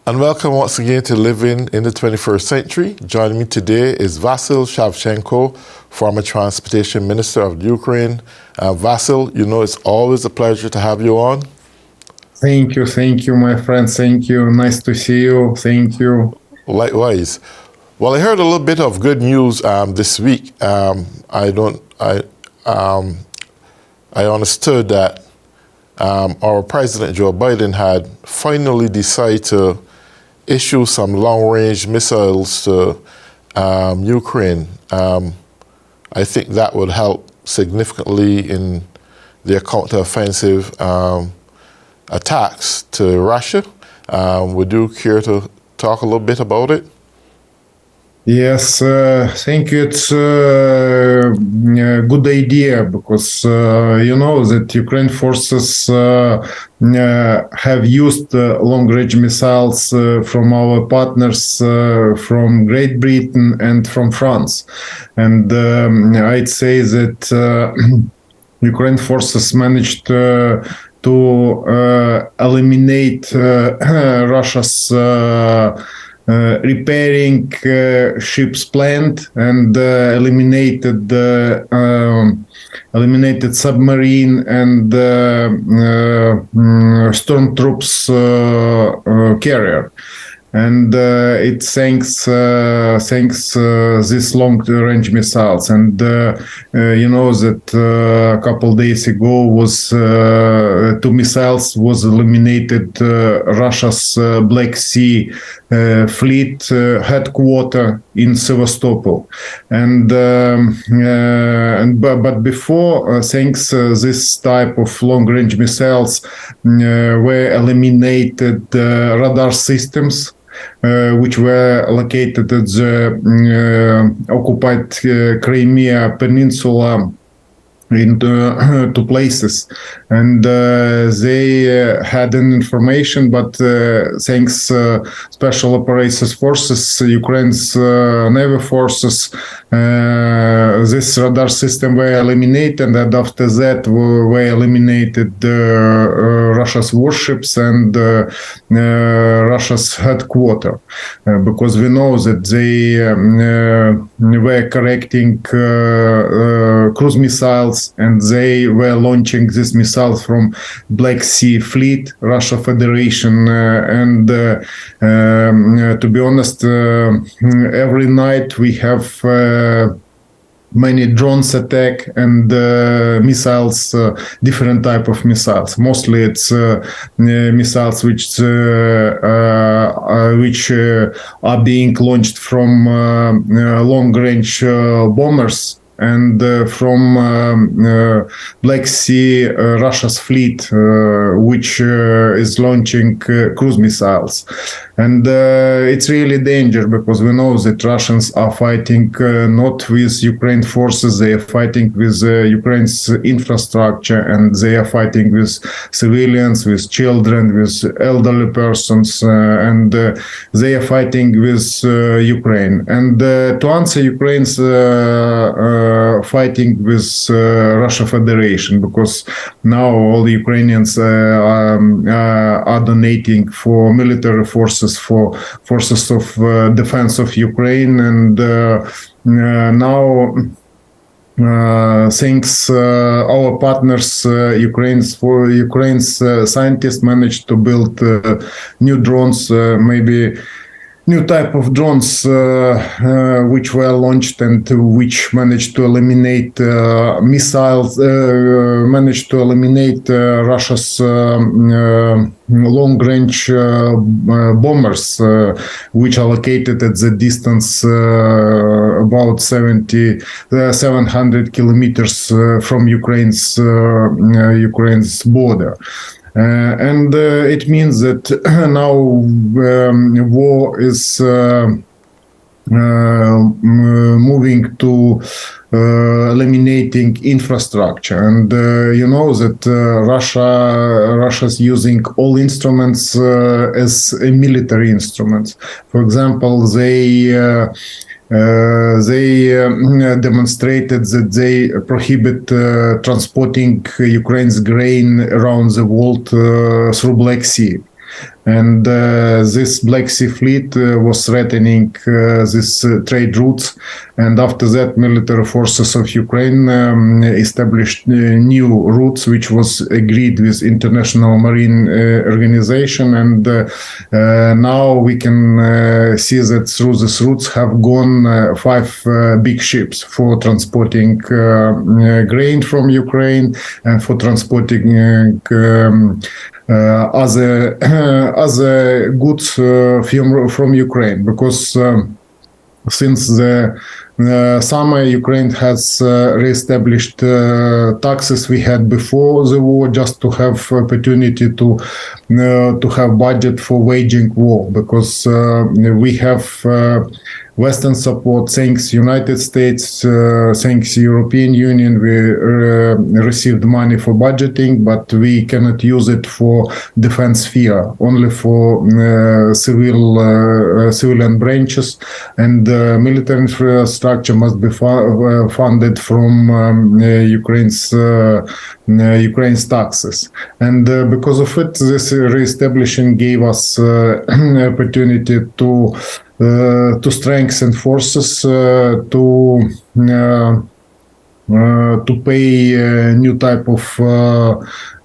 And welcome once again to Living in the 21st Century. Joining me today is Vasil Shevchenko, former Transportation Minister of Ukraine. Vasil, you know it's always a pleasure to have you on. Thank you, my friend. Thank you. Nice to see you. Thank you. Likewise. Well, I heard a little bit of good news this week. I understood that our President Joe Biden had finally decided to issue some long-range missiles to Ukraine. I think that would help significantly in their counter-offensive attacks to Russia. Would you care to talk a little bit about it? Yes, thank you. It's a good idea because you know that Ukraine forces have used long-range missiles from our partners from Great Britain and from France. And I'd say that Ukraine forces managed to eliminate Russia's repairing ships plant and eliminated submarine and storm troops carrier. And it thanks these long-range missiles. And you know that a couple days ago was 2 missiles was eliminated Russia's Black Sea fleet headquarter in Sevastopol. But before, thanks this type of long-range missiles were eliminated radar systems which were located at the occupied Crimea Peninsula in 2 places, and they had an information, but thanks Special Operations Forces, Ukraine's Navy forces, this radar system were eliminated, and after that were eliminated Russia's warships and Russia's headquarters, because we know that they were correcting cruise missiles, and they were launching these missiles from Black Sea Fleet, Russia Federation, and to be honest, every night we have many drones attack and missiles, different type of missiles. Mostly it's missiles which are being launched from long-range bombers and from Black Sea, Russia's fleet, which is launching cruise missiles. And it's really dangerous because we know that Russians are fighting not with Ukraine forces, they are fighting with Ukraine's infrastructure, and they are fighting with civilians, with children, with elderly persons, and they are fighting with Ukraine. And to answer Ukraine's fighting with Russia Federation, because now all the Ukrainians are donating for military forces, for forces of defense of Ukraine, and now thanks our partners, Ukraine's scientists managed to build new drones, maybe new type of drones which were launched and which managed to eliminate missiles, managed to eliminate Russia's long-range bombers, which are located at the distance about 700 kilometers from Ukraine's border. And it means that now war is moving to eliminating infrastructure, and you know that Russia's using all instruments as military instruments. For example, they demonstrated that they prohibit transporting Ukraine's grain around the world through Black Sea. And this Black Sea fleet was threatening these trade routes. And after that, military forces of Ukraine established new routes, which was agreed with International Marine Organization. And now we can see that through these routes have gone 5 big ships for transporting grain from Ukraine and for transporting other goods from Ukraine, because since the summer, Ukraine has reestablished taxes we had before the war, just to have opportunity to have budget for waging war, because we have Western support, thanks United States, thanks European Union. We received money for budgeting, but we cannot use it for defense sphere, only for civilian branches, and military infrastructure must be funded from Ukraine's taxes. And because of it, this re-establishing gave us opportunity to strengthen forces, to pay a new type of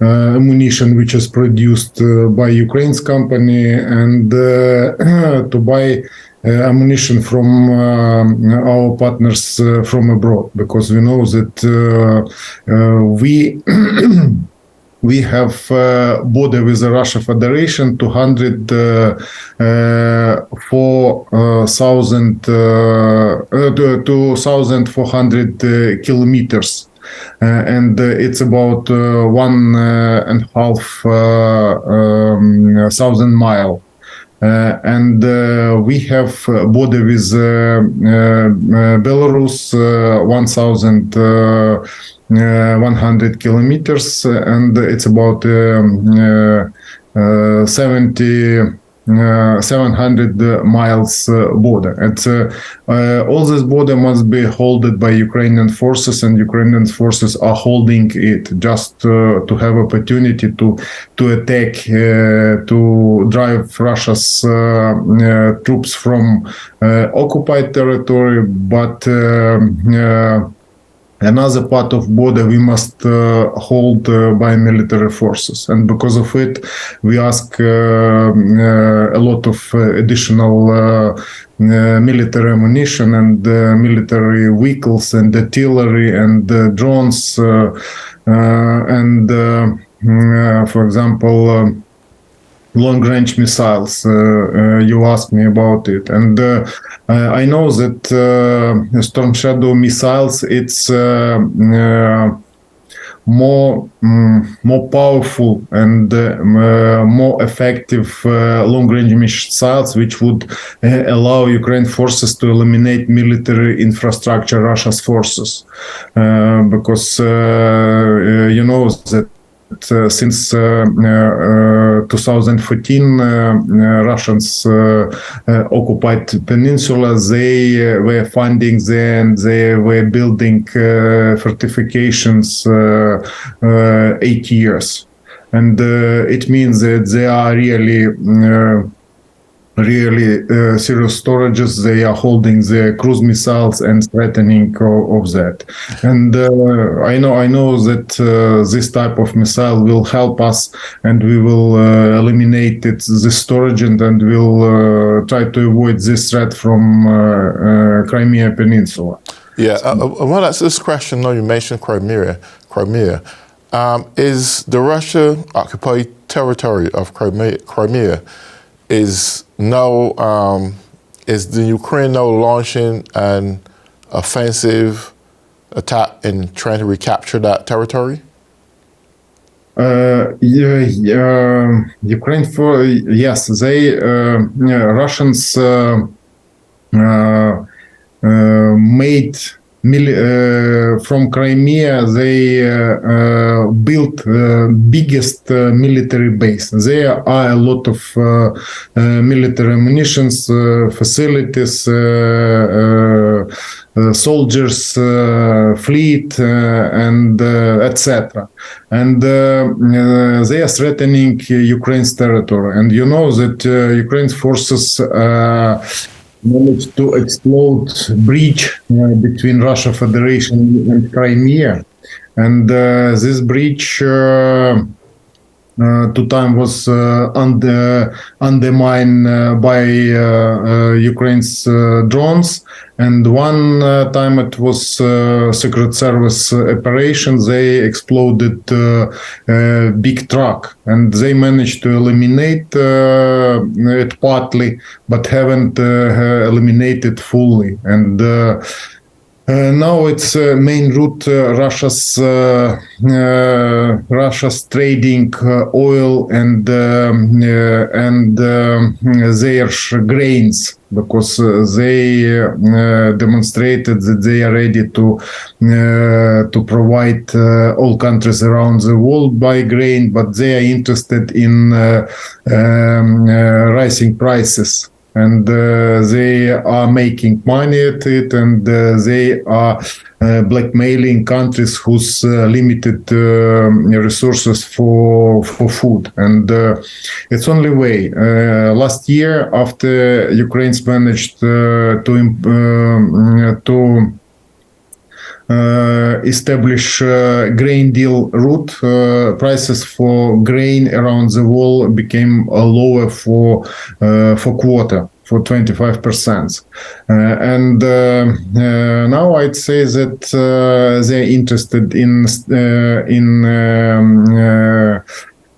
ammunition which is produced by Ukraine's company, and to buy ammunition from our partners from abroad, because we know that we we have border with the Russia Federation 2,400 kilometers. And it's about 1,500 miles. And we have border with Belarus 1,100 kilometers, and it's about 700 miles border. And all this border must be held by Ukrainian forces, and Ukrainian forces are holding it just to have opportunity to attack, to drive Russia's troops from occupied territory, but another part of border we must hold by military forces, and because of it we ask a lot of additional military ammunition and military vehicles and artillery and drones and for example long-range missiles. You asked me about it, and I know that Storm Shadow missiles, it's more powerful and more effective long-range missiles, which would allow Ukraine forces to eliminate military infrastructure Russia's forces, because you know that since 2014, Russians occupied peninsula. They were funding there, and they were building fortifications 8 years, and it means that they are really serious storages. They are holding the cruise missiles and threatening of that. And I know that this type of missile will help us, and we will eliminate the storage, and we'll try to avoid this threat from Crimea Peninsula. Yeah, well, that's this question. Now you mentioned Crimea. Is the Russia-occupied territory of Crimea is now is the Ukraine now launching an offensive attack and trying to recapture that territory? Ukraine Russians made from Crimea, they built biggest military base. There are a lot of military munitions, facilities, soldiers, fleet, and etc. And they are threatening Ukraine's territory. And you know that Ukraine's forces managed to explode bridge between Russia Federation and Crimea, and this bridge two times was undermined by Ukraine's drones, and one time it was Secret Service operation. They exploded a big truck, and they managed to eliminate it partly, but haven't eliminated fully. And now it's main route Russia's trading oil and their grains, because they demonstrated that they are ready to provide all countries around the world by grain, but they are interested in rising prices. And they are making money at it, and they are blackmailing countries whose limited resources for food. And it's only way. Last year, after Ukraine's managed to establish grain deal route, prices for grain around the world became lower for quarter, for 25%. And now I'd say that they're interested in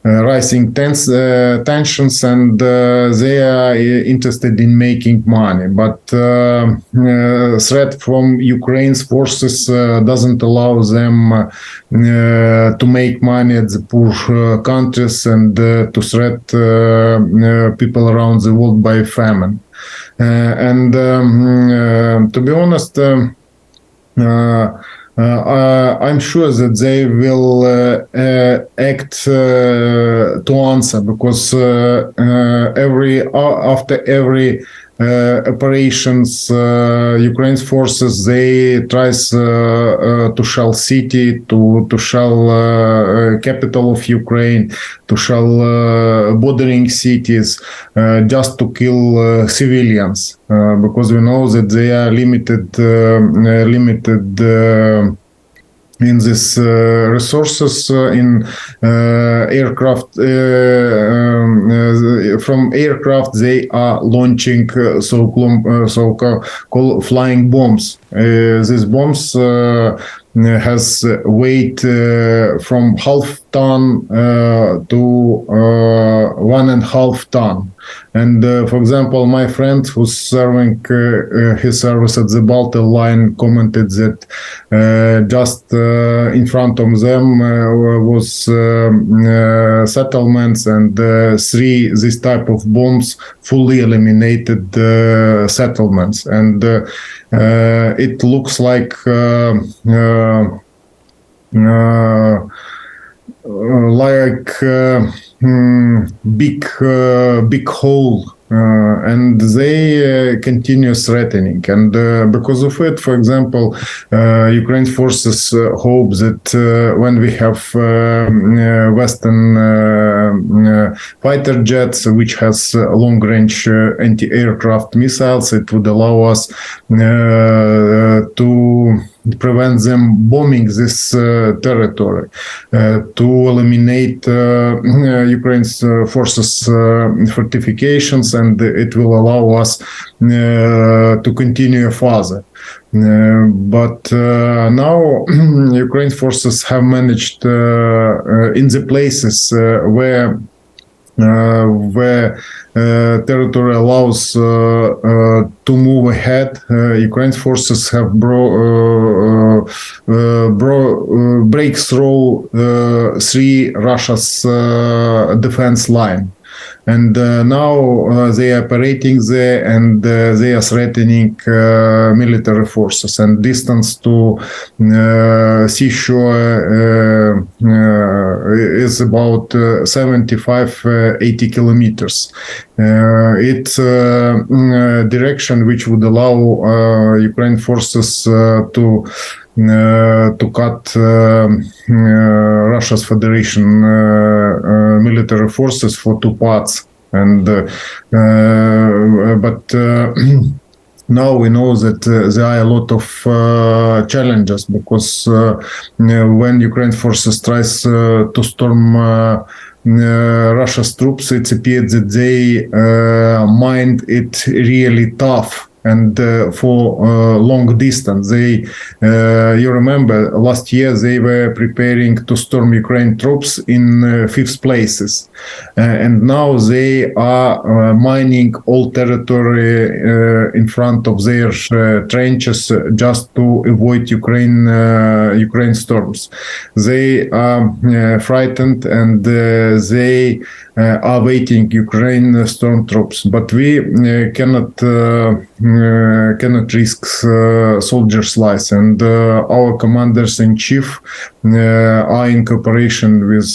rising tensions, and they are interested in making money. But threat from Ukraine's forces doesn't allow them to make money at the poor countries and to threat people around the world by famine. And to be honest, I'm sure that they will act to answer, because after every operations, Ukraine's forces, they tries to shell city, to shell capital of Ukraine, to shell bordering cities, just to kill civilians, because we know that they are limited in these resources, in aircraft. From aircraft, they are launching so-called flying bombs. These bombs has weight from half ton to 1.5 ton. And for example, my friend who's serving his service at the Baltic line commented that just in front of them was settlements, and three this type of bombs fully eliminated settlements. And it looks like big hole, and they continue threatening. And because of it, for example, Ukraine forces hope that when we have Western fighter jets, which has long-range anti-aircraft missiles, it would allow us to prevent them bombing this territory, to eliminate Ukraine's forces fortifications, and it will allow us to continue further. But now Ukraine forces have managed in the places where territory allows to move ahead. Ukraine's forces have break through Russia's defense line. and now they are operating there, and they are threatening military forces, and distance to seashore is about 75-80 kilometers. It's a direction which would allow Ukraine forces to cut Russia's Federation military forces for two parts, and but now we know that there are a lot of challenges, because when Ukraine forces tries to storm Russia's troops, it appeared that they mined it really tough. And for long distance, they, you remember, last year they were preparing to storm Ukraine troops in fifth places, and now they are mining all territory in front of their trenches just to avoid Ukraine storms. They are frightened, and they are waiting Ukraine storm troops, but we cannot risk soldiers' lives, and our commanders in chief are in cooperation with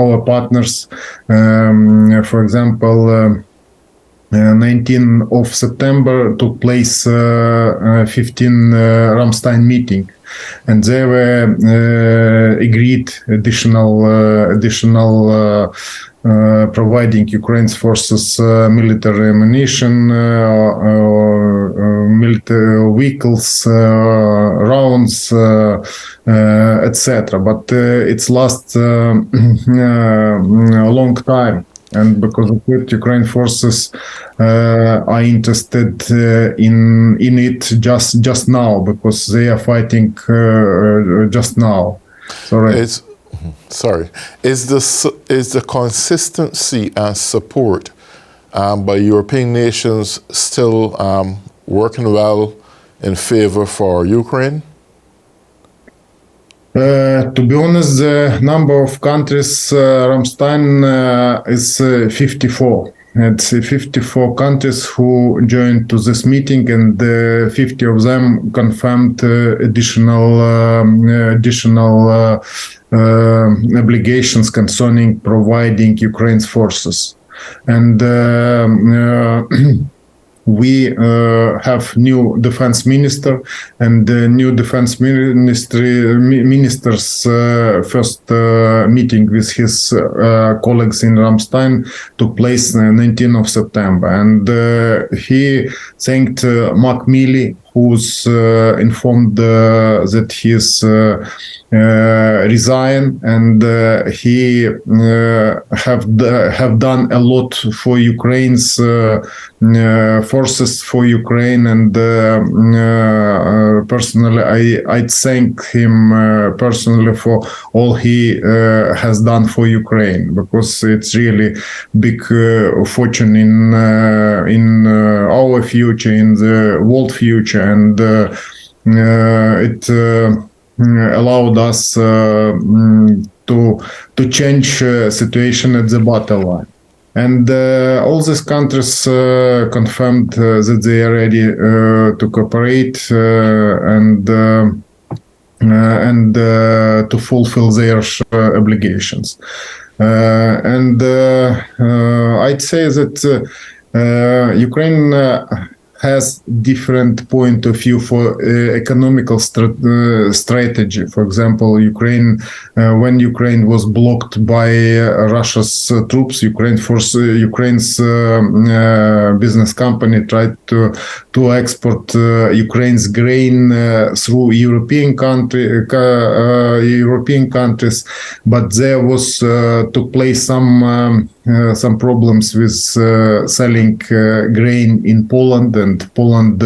our partners. For example, 19th of September took place 15 Ramstein meeting, and there were agreed additional providing Ukraine's forces military ammunition, military vehicles, rounds, etc. But it's last a long time. And because of it, Ukraine forces are interested in it just now, because they are fighting just now. Is the consistency and support by European nations still working well in favor for Ukraine? To be honest, the number of countries, Ramstein, is 54. It's 54 countries who joined to this meeting, and 50 of them confirmed additional obligations concerning providing Ukraine's forces. And we have new defense minister, and the new defense minister's first meeting with his colleagues in Ramstein took place 19th of September, and he thanked Mark Milley, who's informed that he's resign, and he have done a lot for Ukraine's forces, for Ukraine, and personally I thank him personally for all he has done for Ukraine, because it's really big fortune in our future, in the world future, and it allowed us to change situation at the battle line. And all these countries confirmed that they are ready to cooperate and to fulfill their obligations. And I'd say that Ukraine has different point of view for economical strategy. For example, Ukraine, when Ukraine was blocked by Russia's troops, Ukraine's business company tried to export Ukraine's grain through European countries, but there was took place some problems with selling grain in Poland, and Poland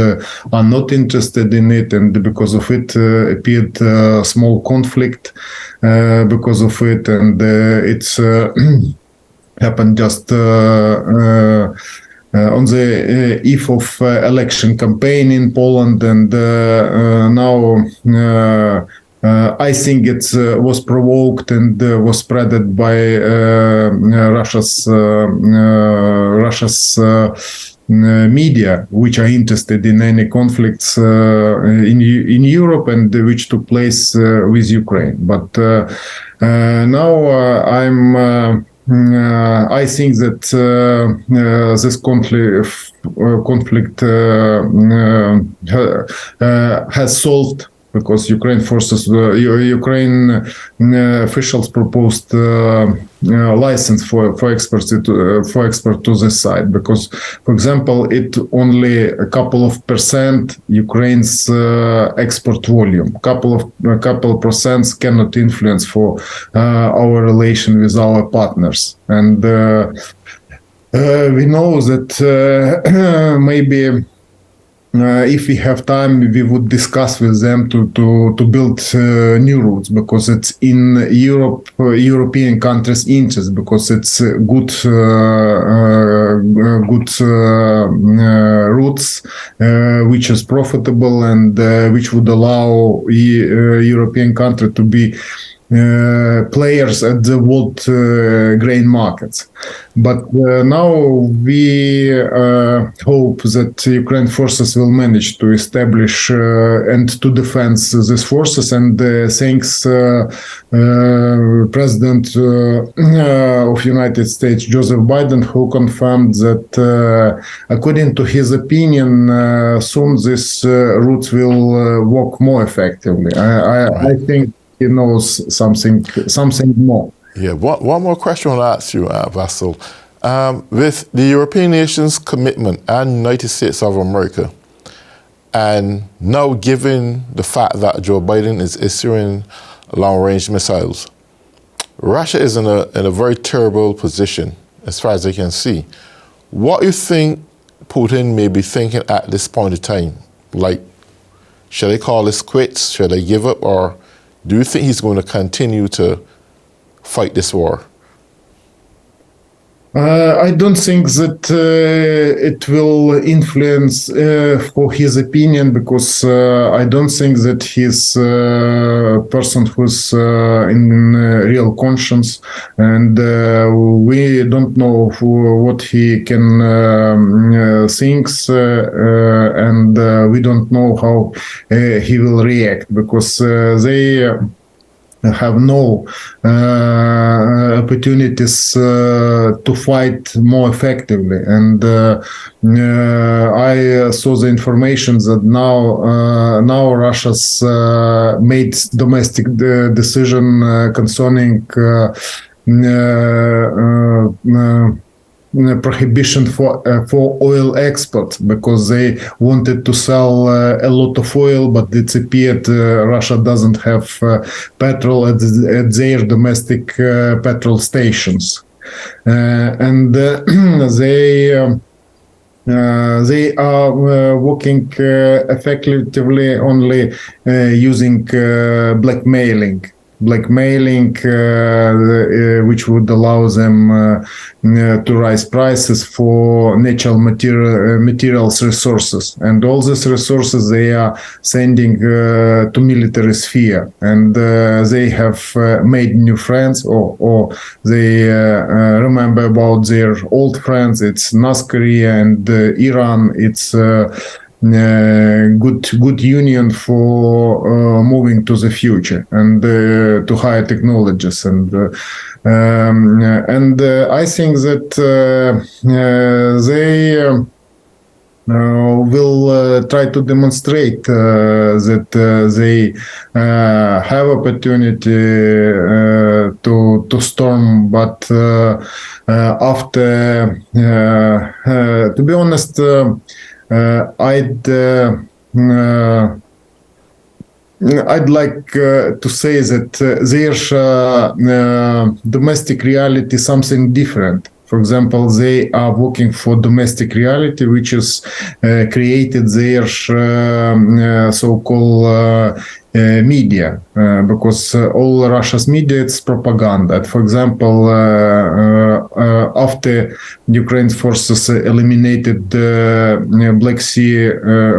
are not interested in it, and because of it appeared small conflict because of it, and it's happened just on the eve of election campaign in Poland, and now I think it was provoked and was spreaded by Russia's media, which are interested in any conflicts in Europe and which took place with Ukraine. But now I think that this conflict has solved, because Ukraine officials proposed license for export to this side, because, for example, it only a couple of percent Ukraine's export volume. Couple of percent cannot influence for our relation with our partners, and we know that maybe. If we have time, we would discuss with them to build new routes, because it's in European countries' interest, because it's good routes which is profitable and which would allow European country to be players at the world grain markets. But now we hope that Ukraine forces will manage to establish and to defend these forces. And thanks President of United States, Joseph Biden, who confirmed that according to his opinion, soon these routes will work more effectively. I think he knows something more. Yeah, one more question I want to ask you, Vasil. With the European nations' commitment and United States of America, and now given the fact that Joe Biden is issuing long-range missiles, Russia is in a very terrible position as far as I can see. What do you think Putin may be thinking at this point in time? Like, should I call this quits? Should I give up? Or do you think he's going to continue to fight this war? I don't think that it will influence for his opinion, because I don't think that he's a person who's in real conscience, and we don't know what he can thinks, and we don't know how he will react, because they have no opportunities to fight more effectively. And I saw the information that now Russia's made domestic decision concerning prohibition for oil export, because they wanted to sell a lot of oil, but it appeared Russia doesn't have petrol at their domestic petrol stations, and they are working effectively only using blackmailing, which would allow them to raise prices for natural materials resources, and all these resources they are sending to military sphere, and they have made new friends, or they remember about their old friends. It's North Korea and Iran. It's good union for moving to the future and to higher technologies, and I think that they will try to demonstrate that they have opportunity to storm, but after to be honest, I'd like to say that their domestic reality is something different. For example, they are working for domestic reality, which is created their so-called media, because all Russia's media, it's propaganda. For example, after Ukraine's forces eliminated the Black Sea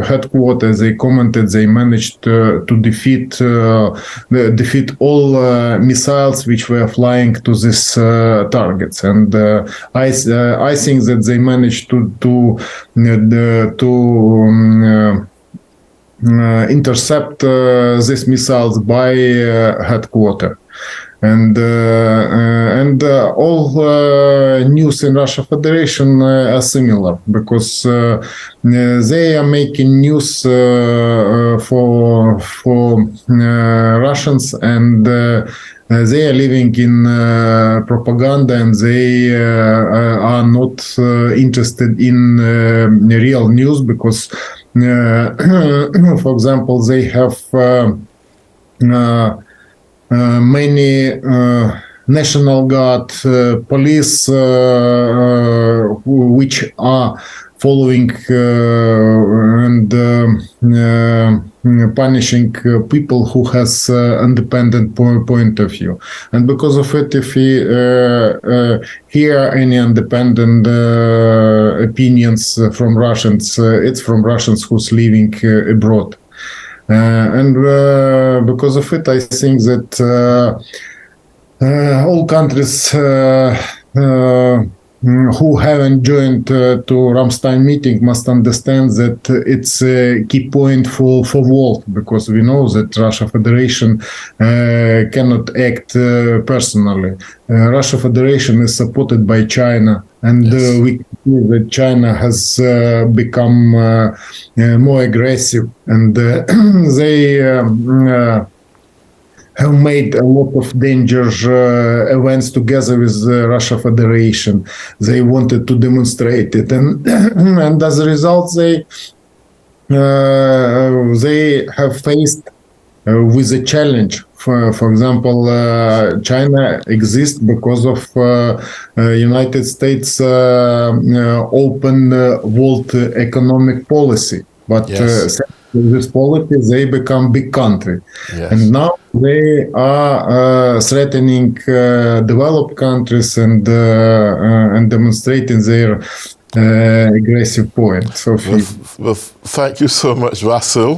headquarters, they commented they managed to defeat all missiles which were flying to these targets, and I think that they managed to intercept these missiles by headquarters. And all news in Russia Federation are similar, because they are making news for Russians, and they are living in propaganda, and they are not interested in real news, because for example, they have many National Guard, police, which are following and punishing people who has independent point of view. And because of it, if we hear any independent opinions from Russians, it's from Russians who's living abroad. And because of it, I think that all countries who haven't joined to Ramstein meeting must understand that it's a key point for world, because we know that Russia Federation cannot act personally. Russia Federation is supported by China, and Yes. we see that China has become more aggressive, and they have made a lot of dangerous events together with the Russia Federation. They wanted to demonstrate it, and and as a result, they have faced with a challenge. For example, China exists because of United States open world economic policy, but Yes. this policy, they become big country. Yes. And now they are threatening developed countries and demonstrating their aggressive point. So Well, thank you so much, Vasil.